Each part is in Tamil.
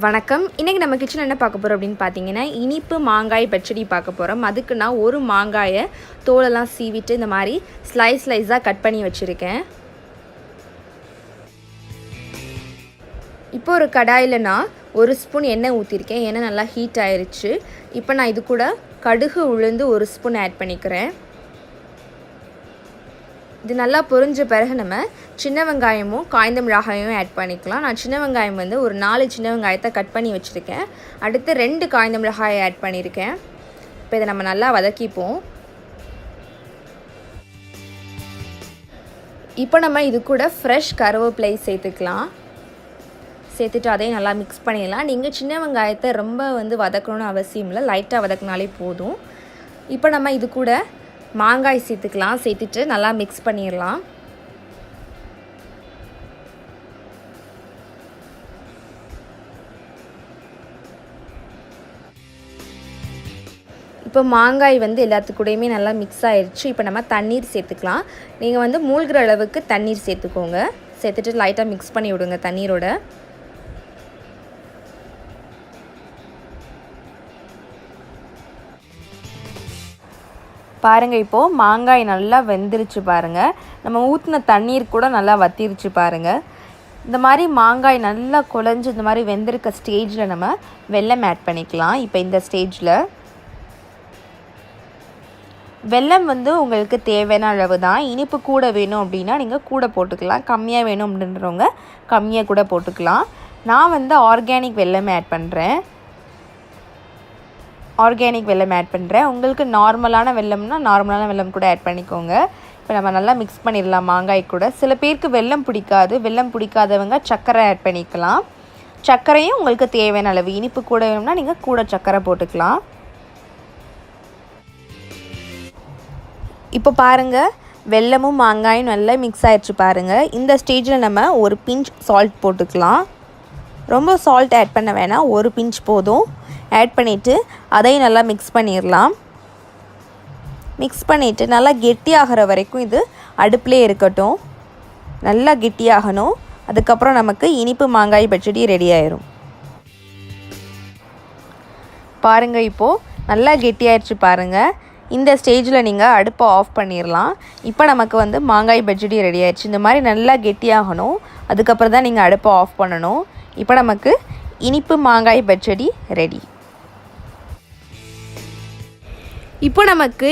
வணக்கம். இன்றைக்கி நம்ம கிச்சனில் என்ன பார்க்க போகிறோம் அப்படின்னு பார்த்தீங்கன்னா, இனிப்பு மாங்காய் பச்சடி பார்க்க போகிறோம். அதுக்கு நான் ஒரு மாங்காயை தோலெல்லாம் சீவிட்டு இந்த மாதிரி ஸ்லைஸாக கட் பண்ணி வச்சுருக்கேன். இப்போ ஒரு கடாயில் நான் 1 ஸ்பூன் எண்ணெய் ஊற்றிருக்கேன். எண்ணெய் நல்லா ஹீட் ஆயிடுச்சு. இப்போ நான் இது கூட கடுகு உளுந்து 1 ஸ்பூன் ஆட் பண்ணிக்கிறேன். இது நல்லா பொரிஞ்ச பிறகு நம்ம சின்ன வெங்காயமும் காய்ந்த மிளகாயும் ஆட் பண்ணிக்கலாம். நான் சின்ன வெங்காயம் ஒரு 4 சின்ன வெங்காயத்தை கட் பண்ணி வச்சுருக்கேன். அடுத்து 2 காய்ந்த மிளகாயை ஆட் பண்ணியிருக்கேன். இப்போ இதை நம்ம நல்லா வதக்கிப்போம். இப்போ நம்ம இது கூட ஃப்ரெஷ் கருவேப்பிலை சேர்த்துக்கலாம். சேர்த்துட்டு அதையும் நல்லா மிக்ஸ் பண்ணிடலாம். நீங்கள் சின்ன வெங்காயத்தை ரொம்ப வதக்கணும்னு அவசியம் இல்லை, லைட்டாக வதக்கினாலே போதும். இப்போ நம்ம இது கூட மாங்காய் சேர்த்துக்கலாம். சேர்த்துட்டு நல்லா மிக்ஸ் பண்ணிடலாம். இப்போ மாங்காய் எல்லாத்துக்கூடையுமே நல்லா மிக்ஸ் ஆயிடுச்சு. இப்போ நம்ம தண்ணீர் சேர்த்துக்கலாம். நீங்கள் மூழ்கிற அளவுக்கு தண்ணீர் சேர்த்துக்கோங்க. சேர்த்துட்டு லைட்டாக மிக்ஸ் பண்ணி விடுங்க தண்ணீரோட. பாருங்கள், இப்போது மாங்காய் நல்லா வெந்துருச்சு பாருங்கள். நம்ம ஊற்றின தண்ணீர் கூட நல்லா வத்திருச்சு பாருங்கள். இந்த மாதிரி மாங்காய் நல்லா குழஞ்சி இந்த மாதிரி வெந்திருக்க ஸ்டேஜில் நம்ம வெல்லம் ஆட் பண்ணிக்கலாம். இப்போ இந்த ஸ்டேஜில் வெல்லம் உங்களுக்கு தேவையான அளவு தான். இனிப்பு கூட வேணும் அப்படின்னா நீங்கள் கூட போட்டுக்கலாம். கம்மியாக வேணும் அப்படின்றவங்க கம்மியாக கூட போட்டுக்கலாம். நான் ஆர்கானிக் வெல்லம் ஆட் பண்ணுறேன். உங்களுக்கு நார்மலான வெல்லம்னா நார்மலான வெல்லம் கூட ஆட் பண்ணிக்கோங்க. இப்போ நம்ம நல்லா மிக்ஸ் பண்ணிடலாம் மாங்காய் கூட. சில பேருக்கு வெல்லம் பிடிக்காது. வெல்லம் பிடிக்காதவங்க சர்க்கரை ஆட் பண்ணிக்கலாம். சர்க்கரையும் உங்களுக்கு தேவையான அளவு. இனிப்பு கூட வேணும்னா நீங்கள் கூட சர்க்கரை போட்டுக்கலாம். இப்போ பாருங்கள், வெல்லமும் மாங்காயும் நல்லா மிக்ஸ் ஆகிடுச்சு பாருங்கள். இந்த ஸ்டேஜில் நம்ம ஒரு பிஞ்ச் சால்ட் போட்டுக்கலாம். ரொம்ப சால்ட் ஆட் பண்ண வேணாம், ஒரு பிஞ்ச் போதும். ஆட் பண்ணிவிட்டு அதையும் நல்லா மிக்ஸ் பண்ணிடலாம். மிக்ஸ் பண்ணிவிட்டு நல்லா கெட்டியாகிற வரைக்கும் இது அடுப்பிலே இருக்கட்டும். நல்லா கெட்டியாகணும். அதுக்கப்புறம் நமக்கு இனிப்பு மாங்காய் பச்சடி ரெடி ஆயிரும். பாருங்கள், இப்போது நல்லா கெட்டியாயிடுச்சு பாருங்கள். இந்த ஸ்டேஜில் நீங்கள் அடுப்பை ஆஃப் பண்ணிடலாம். இப்போ நமக்கு மாங்காய் பச்சடி ரெடி ஆயிடுச்சு. இந்த மாதிரி நல்லா கெட்டியாகணும். அதுக்கப்புறம் தான் நீங்கள் அடுப்பை ஆஃப் பண்ணணும். இப்போ நமக்கு இனிப்பு மாங்காய் பச்சடி ரெடி. இப்போ நமக்கு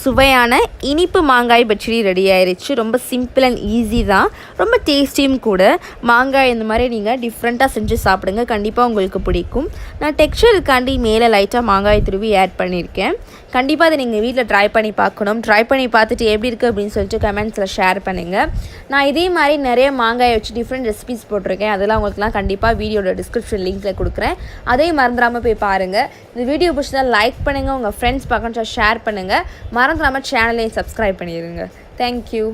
சுவையான இனிப்பு மாங்காய் பச்சடி ரெடி ஆயிடுச்சு. ரொம்ப சிம்பிள் அண்ட் ஈஸி தான், ரொம்ப டேஸ்டியும் கூட. மாங்காய் இந்த மாதிரி நீங்கள் டிஃப்ரெண்ட்டாக செஞ்சு சாப்பிடுங்க, கண்டிப்பாக உங்களுக்கு பிடிக்கும். நான் டெக்ஸ்சருக்காண்டி மேலே லைட்டாக மாங்காய் துருவி ஆட் பண்ணியிருக்கேன். கண்டிப்பாக அதை நீங்கள் வீட்டில் ட்ரை பண்ணி பார்க்கணும். ட்ரை பண்ணி பார்த்துட்டு எப்படி இருக்குது அப்படின்னு சொல்லிட்டு கமெண்ட்ஸில் ஷேர் பண்ணுங்கள். நான் இதே மாதிரி நிறைய மாங்காயை வச்சு டிஃப்ரெண்ட் ரெசிபிஸ் போட்டிருக்கேன். அதெல்லாம் உங்களுக்குலாம் கண்டிப்பாக வீடியோட டிஸ்கிரிப்ஷன் லிங்க்கில் கொடுக்குறேன். அதையும் மறந்துடாமல் போய் பாருங்கள். இந்த வீடியோ பிடிச்சதா லைக் பண்ணுங்கள், உங்கள் ஃப்ரெண்ட்ஸ் பார்க்கணும் ஷேர் பண்ணுங்கள். மறந்துடாமல் சேனலையும் சப்ஸ்கிரைப் பண்ணிடுங்க. தேங்க்யூ.